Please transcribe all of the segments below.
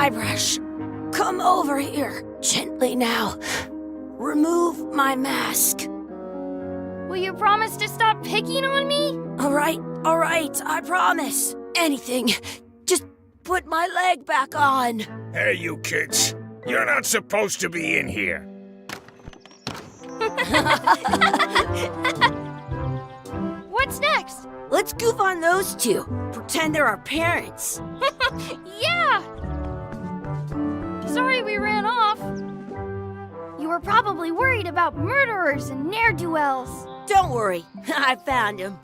Guybrush, come over here. Gently now. Remove my mask. Will you promise to stop picking on me? All right, I promise. Anything. Just put my leg back on. Hey, you kids. You're not supposed to be in here. What's next? Let's goof on those two. Pretend they're our parents. Yeah! Sorry we ran off. You were probably worried about murderers and ne'er-do-wells. Don't worry, I found him.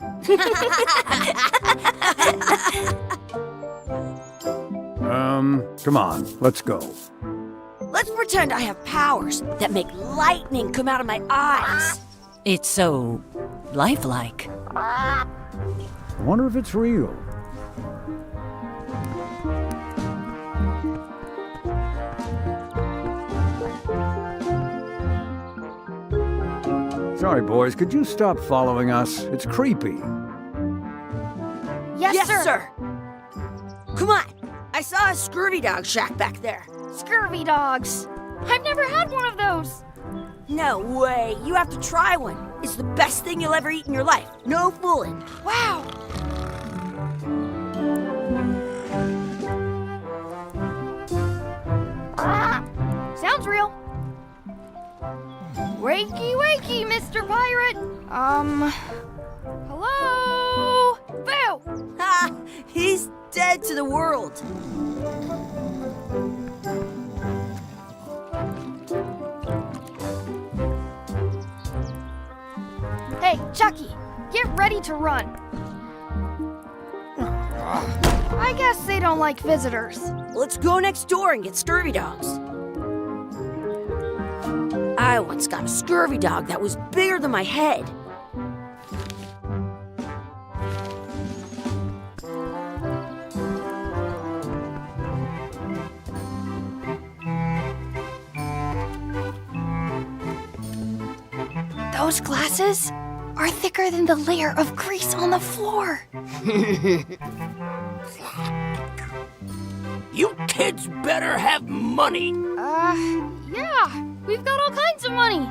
Come on, let's go. Let's pretend I have powers that make lightning come out of my eyes. It's so lifelike. I wonder if it's real. Sorry, boys, could you stop following us? It's creepy. Yes, sir. Come on, I saw a scurvy dog shack back there. Scurvy dogs. I've never had one of those. No way, you have to try one. It's the best thing you'll ever eat in your life. No fooling. Wow. Sounds real. Wakey, wakey, Mr. Pirate. Hello? Boo! Ha! He's dead to the world. Hey, Chucky, get ready to run. I guess they don't like visitors. Let's go next door and get scurvy dogs. I once got a scurvy dog that was bigger than my head. Those glasses are thicker than the layer of grease on the floor. You kids better have money. Yeah. We've got all kinds of money.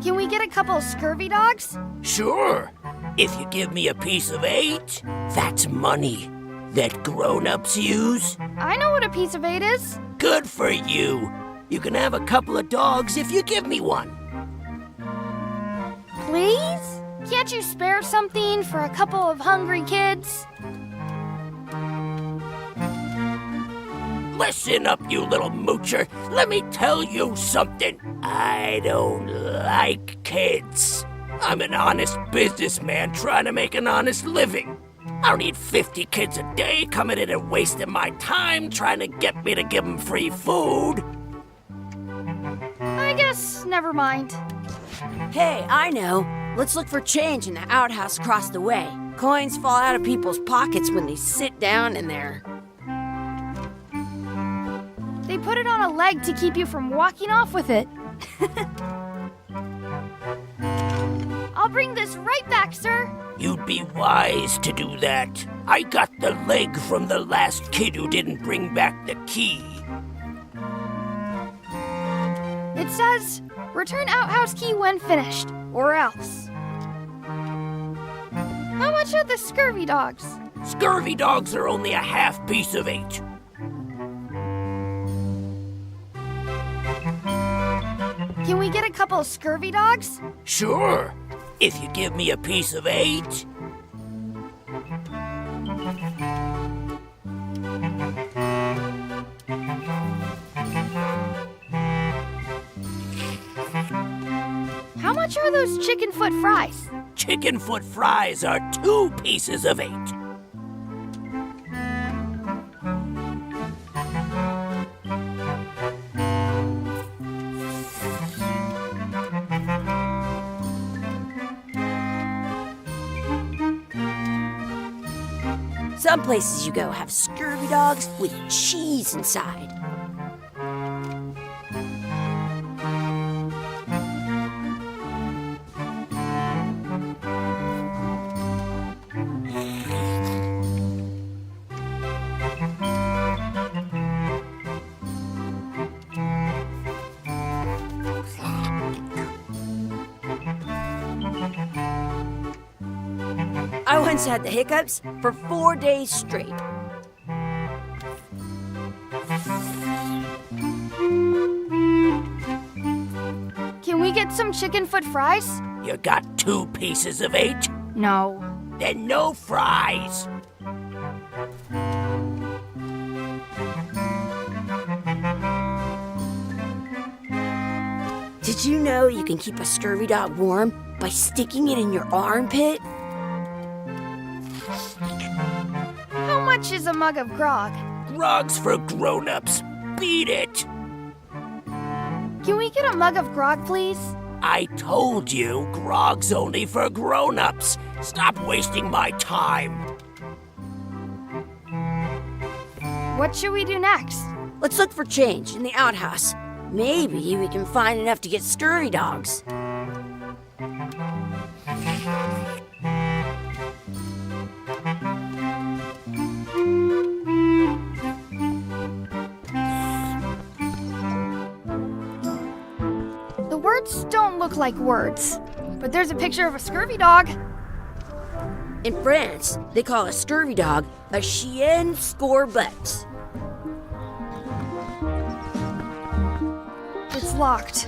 Can we get a couple of scurvy dogs? Sure. If you give me a piece of 8, that's money that grown-ups use. I know what a piece of 8 is. Good for you. You can have a couple of dogs if you give me one. Please? Can't you spare something for a couple of hungry kids? Listen up, you little moocher. Let me tell you something. I don't like kids. I'm an honest businessman trying to make an honest living. I don't need 50 kids a day coming in and wasting my time trying to get me to give them free food. I guess never mind. Hey, I know. Let's look for change in the outhouse across the way. Coins fall out of people's pockets when they sit down in there. They put it on a leg to keep you from walking off with it. I'll bring this right back, sir. You'd be wise to do that. I got the leg from the last kid who didn't bring back the key. It says, return outhouse key when finished, or else. How much are the scurvy dogs? Scurvy dogs are only a half piece of 8. Can we get a couple of scurvy dogs? Sure, if you give me a piece of 8. How much are those chicken foot fries? Chicken foot fries are 2 pieces of 8. Some places you go have scurvy dogs with cheese inside. I once had the hiccups for 4 days straight. Can we get some chicken foot fries? You got 2 pieces of 8? No. Then no fries. Did you know you can keep a scurvy dog warm by sticking it in your armpit? How much is a mug of grog? Grog's for grown-ups. Beat it. Can we get a mug of grog, please? I told you, grog's only for grown-ups. Stop wasting my time. What should we do next? Let's look for change in the outhouse. Maybe we can find enough to get scurvy dogs. The words don't look like words, but there's a picture of a scurvy dog. In France, they call a scurvy dog a chien scorbut. It's locked.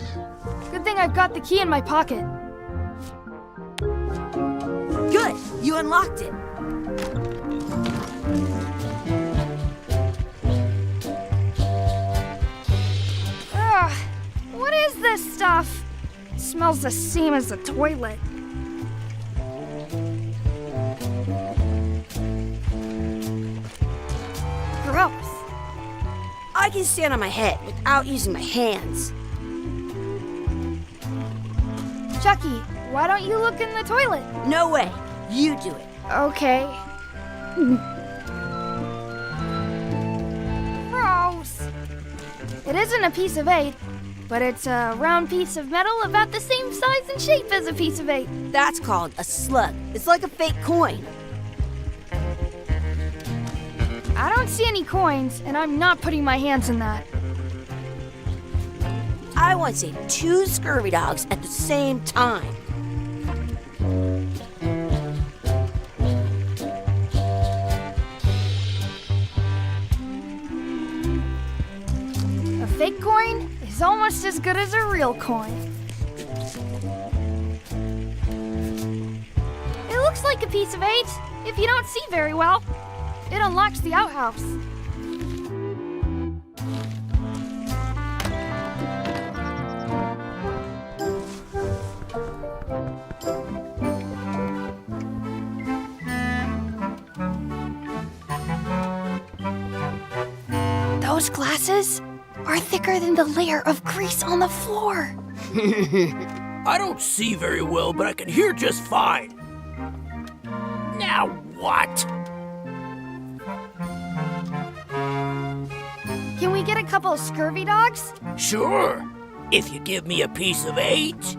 Good thing I've got the key in my pocket. Good, you unlocked it. Ugh, what is this stuff? It smells the same as the toilet. Gross. I can stand on my head without using my hands. Chucky, why don't you look in the toilet? No way, you do it. Okay. Gross. It isn't a piece of 8, but it's a round piece of metal about the same size and shape as a piece of 8. That's called a slug. It's like a fake coin. I don't see any coins, and I'm not putting my hands in that. I once ate 2 scurvy dogs at the same time. A fake coin is almost as good as a real coin. It looks like a piece of 8 if you don't see very well. It unlocks the outhouse. Those glasses are thicker than the layer of grease on the floor. I don't see very well, but I can hear just fine. Now what? Can we get a couple of scurvy dogs? Sure, if you give me a piece of 8.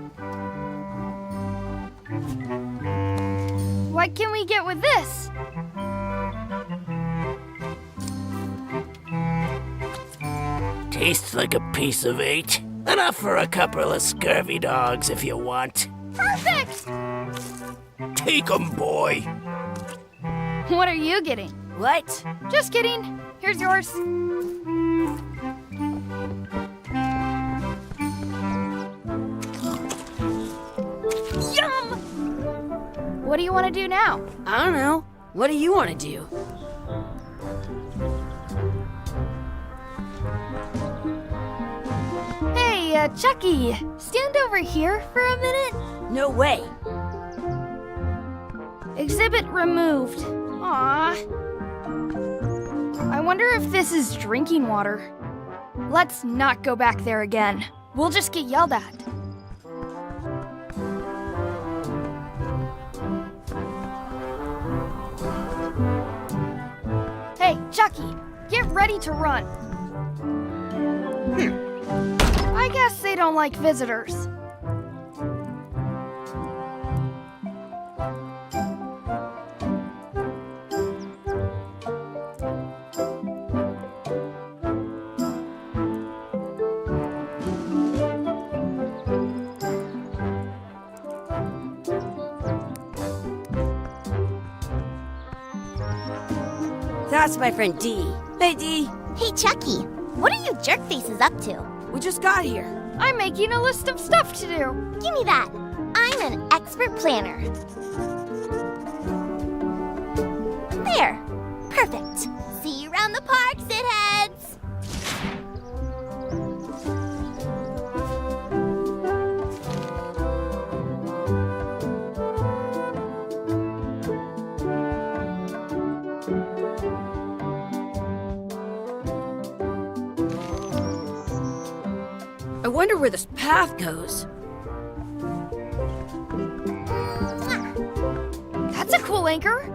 What can we get with this? Tastes like a piece of 8. Enough for a couple of scurvy dogs if you want. Perfect! Take 'em, boy. What are you getting? What? Just kidding. Here's yours. Yum! What do you want to do now? I don't know. What do you want to do? Hey, Chucky, stand over here for a minute. No way. Exhibit removed. Aww. I wonder if this is drinking water. Let's not go back there again. We'll just get yelled at. Hey, Chucky, get ready to run. I guess they don't like visitors. That's my friend Dee. Hey, Dee. Hey, Chucky, what are you jerk faces up to? We just got here. I'm making a list of stuff to do. Give me that. I'm an expert planner. There. Perfect. See you around the park, shitheads. I wonder where this path goes. That's a cool anchor.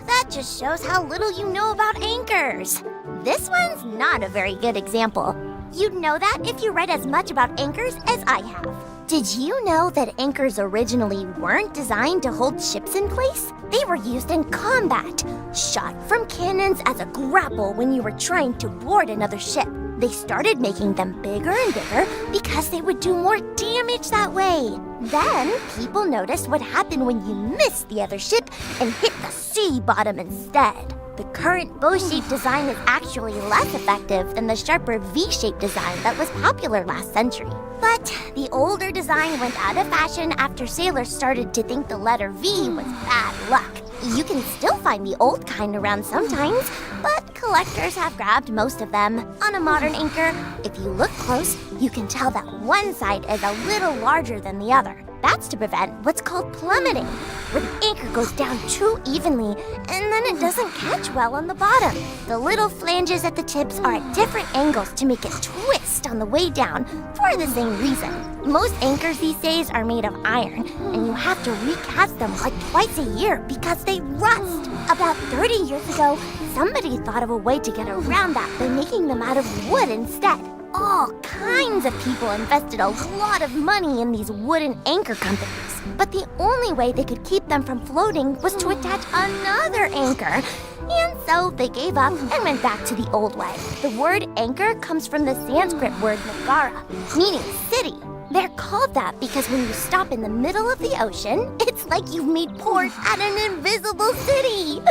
That just shows how little you know about anchors. This one's not a very good example. You'd know that if you read as much about anchors as I have. Did you know that anchors originally weren't designed to hold ships in place? They were used in combat, shot from cannons as a grapple when you were trying to board another ship. They started making them bigger and bigger because they would do more damage that way. Then, people noticed what happened when you missed the other ship and hit the sea bottom instead. The current bow-shaped design is actually less effective than the sharper V-shaped design that was popular last century. But the older design went out of fashion after sailors started to think the letter V was bad luck. You can still find the old kind around sometimes, but collectors have grabbed most of them. On a modern anchor, if you look close, you can tell that one side is a little larger than the other. That's to prevent what's called plummeting, where the anchor goes down too evenly and then it doesn't catch well on the bottom. The little flanges at the tips are at different angles to make it twist on the way down for the same reason. Most anchors these days are made of iron, and you have to recast them like twice a year because they rust. About 30 years ago, somebody thought of a way to get around that by making them out of wood instead. All kinds of people invested a lot of money in these wooden anchor companies. But the only way they could keep them from floating was to attach another anchor. And so they gave up and went back to the old way. The word anchor comes from the Sanskrit word nagara, meaning city. They're called that because when you stop in the middle of the ocean, it's like you've made port at an invisible city.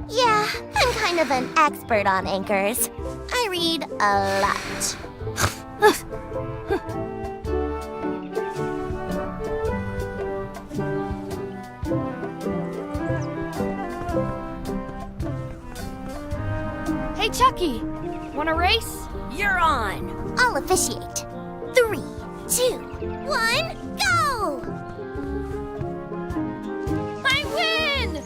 Yeah, I'm kind of an expert on anchors. I read a lot. Hey, Chucky, want a race? You're on. I'll officiate. 3, 2, 1, go! I win!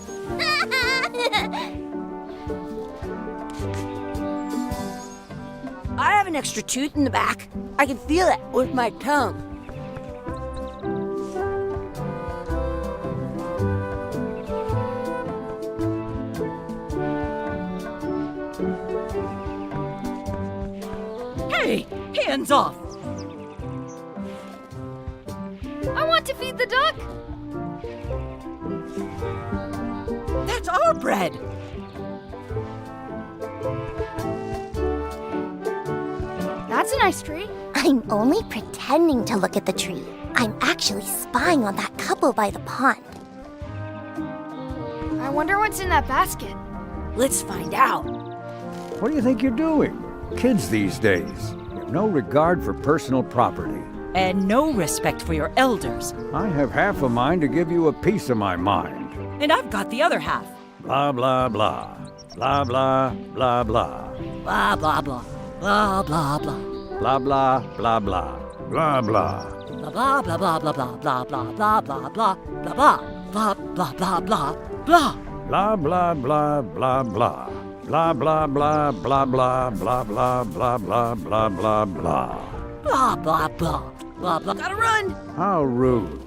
I have an extra tooth in the back. I can feel it with my tongue. Hey, hands off! I want to feed the duck. That's our bread! That's a nice tree. I'm only pretending to look at the tree. I'm actually spying on that couple by the pond. I wonder what's in that basket. Let's find out. What do you think you're doing? Kids these days have no regard for personal property. And no respect for your elders. I have half a mind to give you a piece of my mind. And I've got the other half. Blah, blah, blah. Blah, blah, blah, blah. Blah, blah, blah. Blah, blah, blah. Blah, blah, blah, blah. Blah, blah. Blah, blah, blah, blah, blah, blah, blah, blah, blah, blah, blah, blah, blah, blah, blah, blah, blah. Blah, blah, blah, blah, blah. Blah, blah, blah, blah, blah, blah, blah, blah, blah, blah, blah, blah. Blah, blah, blah, blah, blah. Gotta run. How rude.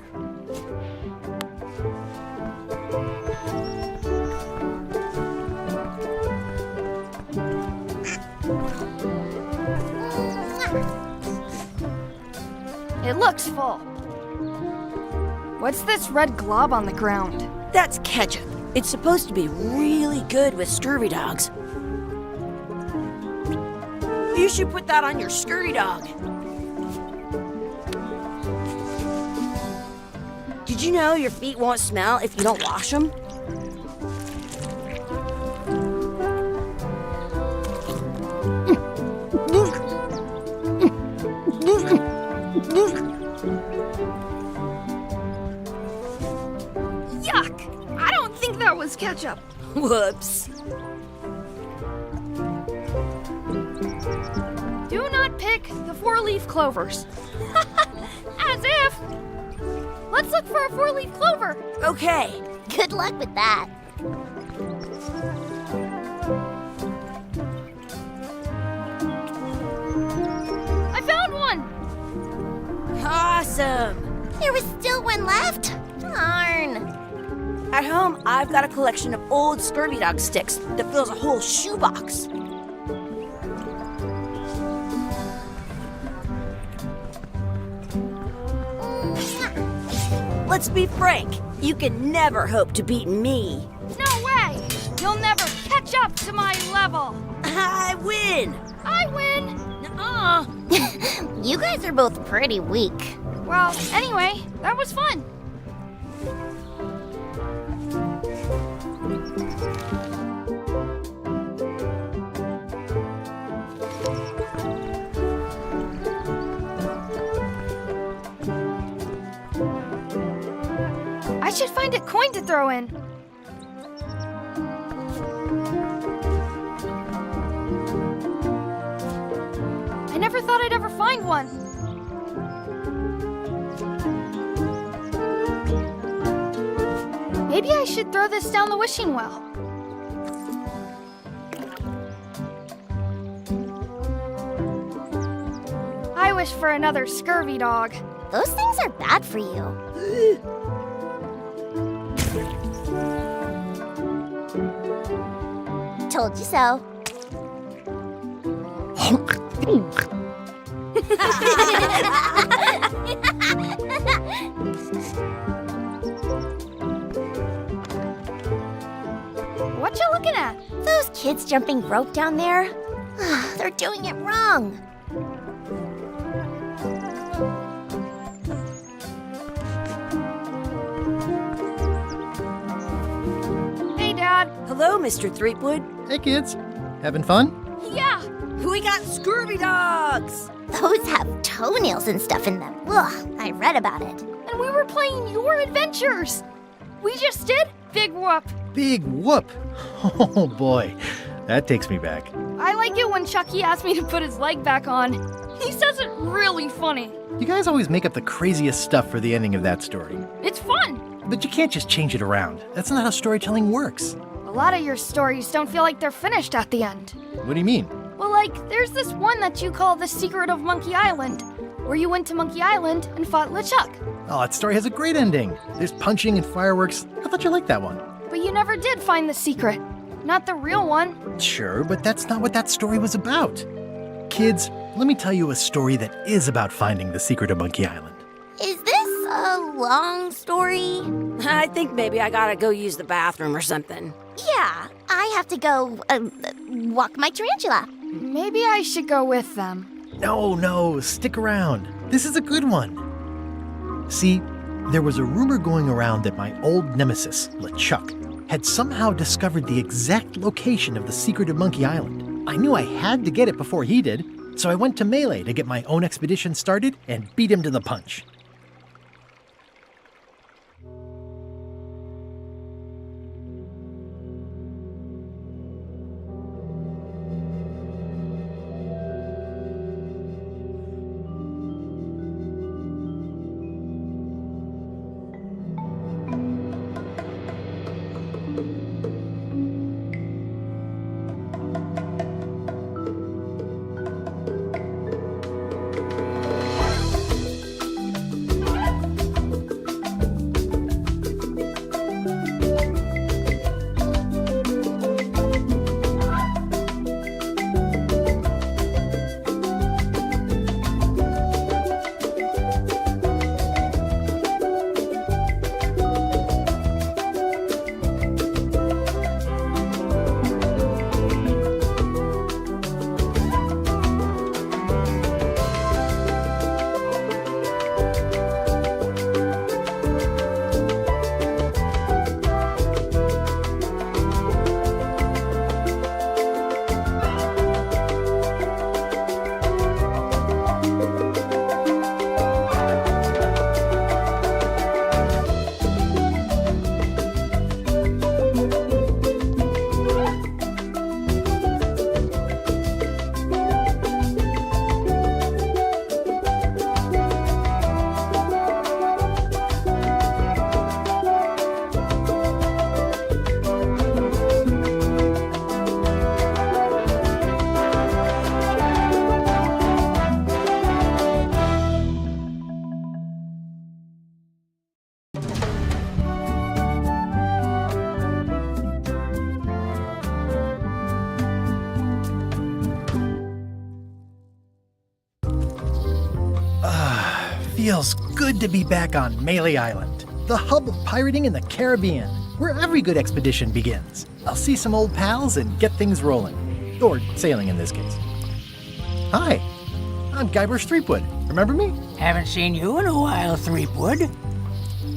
It looks full. What's this red glob on the ground? That's ketchup. It's supposed to be really good with scurvy dogs. You should put that on your scurvy dog. Did you know your feet won't smell if you don't wash them? Yuck! I don't think that was ketchup. Whoops. Do not pick the 4-leaf clovers. As if! Let's look for a 4-leaf clover. Okay. Good luck with that. I found one! Awesome. There was still one left? Darn. At home, I've got a collection of old scurvy dog sticks that fills a whole shoebox. Let's be frank. You can never hope to beat me. No way! You'll never catch up to my level. I win. I win! Nuh-uh. You guys are both pretty weak. Well, anyway, that was fun. I should find a coin to throw in. I never thought I'd ever find one. Maybe I should throw this down the wishing well. I wish for another scurvy dog. Those things are bad for you. Told you so. What you looking at? Those kids jumping rope down there? They're doing it wrong. Hey, Dad. Hello, Mr. Threepwood. Hey kids, having fun? Yeah. We got scurvy dogs. Those have toenails and stuff in them. Ugh, I read about it. And we were playing your adventures. We just did Big Whoop. Big whoop! Oh boy, that takes me back. I like it when Chucky asked me to put his leg back on. He says it really funny. You guys always make up the craziest stuff for the ending of that story. It's fun. But you can't just change it around. That's not how storytelling works. A lot of your stories don't feel like they're finished at the end. What do you mean? Well, like, there's this one that you call The Secret of Monkey Island, where you went to Monkey Island and fought LeChuck. Oh, that story has a great ending. There's punching and fireworks. I thought you liked that one. But you never did find the secret. Not the real one. Sure, but that's not what that story was about. Kids, let me tell you a story that is about finding the secret of Monkey Island. Is this a long story? I think maybe I gotta go use the bathroom or something. Yeah, I have to go walk my tarantula. Maybe I should go with them. No, stick around. This is a good one. See, there was a rumor going around that my old nemesis, LeChuck, had somehow discovered the exact location of the secret of Monkey Island. I knew I had to get it before he did, so I went to Melee to get my own expedition started and beat him to the punch. feels good to be back on Melee Island, the hub of pirating in the Caribbean, where every good expedition begins. I'll see some old pals and get things rolling. Or sailing in this case. Hi, I'm Guybrush Threepwood. Remember me? Haven't seen you in a while, Threepwood.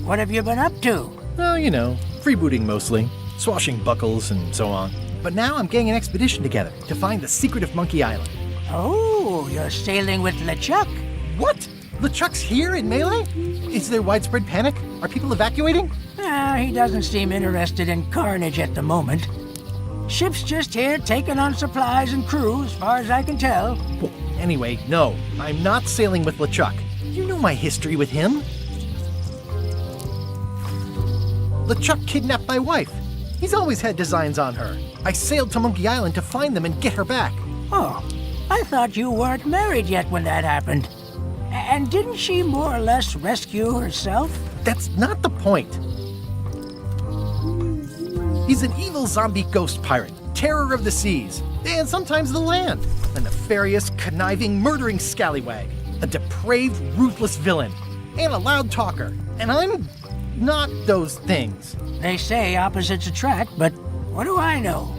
What have you been up to? Oh, you know, freebooting mostly, swashing buckles and so on. But now I'm getting an expedition together to find the secret of Monkey Island. Oh, you're sailing with LeChuck. What? LeChuck's here in Melee? Is there widespread panic? Are people evacuating? He doesn't seem interested in carnage at the moment. Ship's just here taking on supplies and crew, as far as I can tell. Well, anyway, no, I'm not sailing with LeChuck. You know my history with him. LeChuck kidnapped my wife. He's always had designs on her. I sailed to Monkey Island to find them and get her back. Oh, I thought you weren't married yet when that happened. And didn't she more or less rescue herself? That's not the point. He's an evil zombie ghost pirate, terror of the seas, and sometimes the land. A nefarious, conniving, murdering scallywag. A depraved, ruthless villain. And a loud talker. And I'm not those things. They say opposites attract, but what do I know?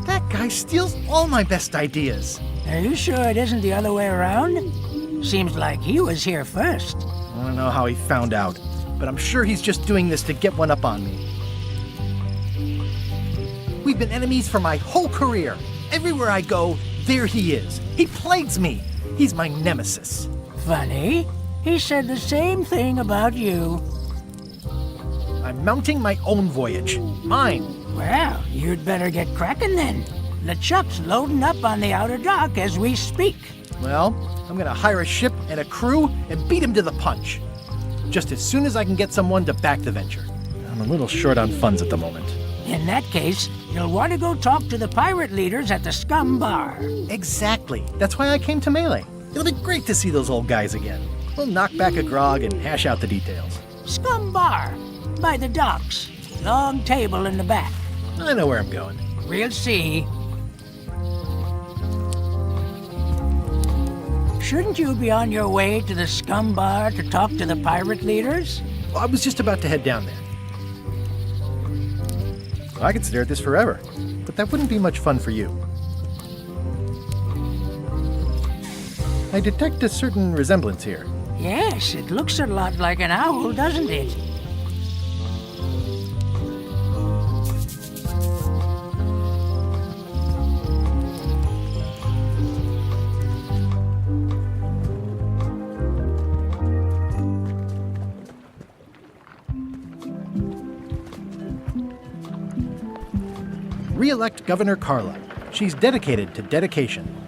That guy steals all my best ideas. Are you sure it isn't the other way around? Seems like he was here first. I don't know how he found out, but I'm sure he's just doing this to get one up on me. We've been enemies for my whole career. Everywhere I go, there he is. He plagues me. He's my nemesis. Funny. He said the same thing about you. I'm mounting my own voyage. Mine. Well, you'd better get cracking then. LeChuck's loading up on the outer dock as we speak. Well, I'm gonna hire a ship and a crew and beat him to the punch. Just as soon as I can get someone to back the venture. I'm a little short on funds at the moment. In that case, you'll want to go talk to the pirate leaders at the Scum Bar. Exactly. That's why I came to Melee. It'll be great to see those old guys again. We'll knock back a grog and hash out the details. Scum Bar, by the docks. Long table in the back. I know where I'm going. We'll see. Shouldn't you be on your way to the Scum Bar to talk to the pirate leaders? Well, I was just about to head down there. Well, I could stare at this forever, but that wouldn't be much fun for you. I detect a certain resemblance here. Yes, it looks a lot like an owl, doesn't it? Re-elect Governor Carla. She's dedicated to dedication.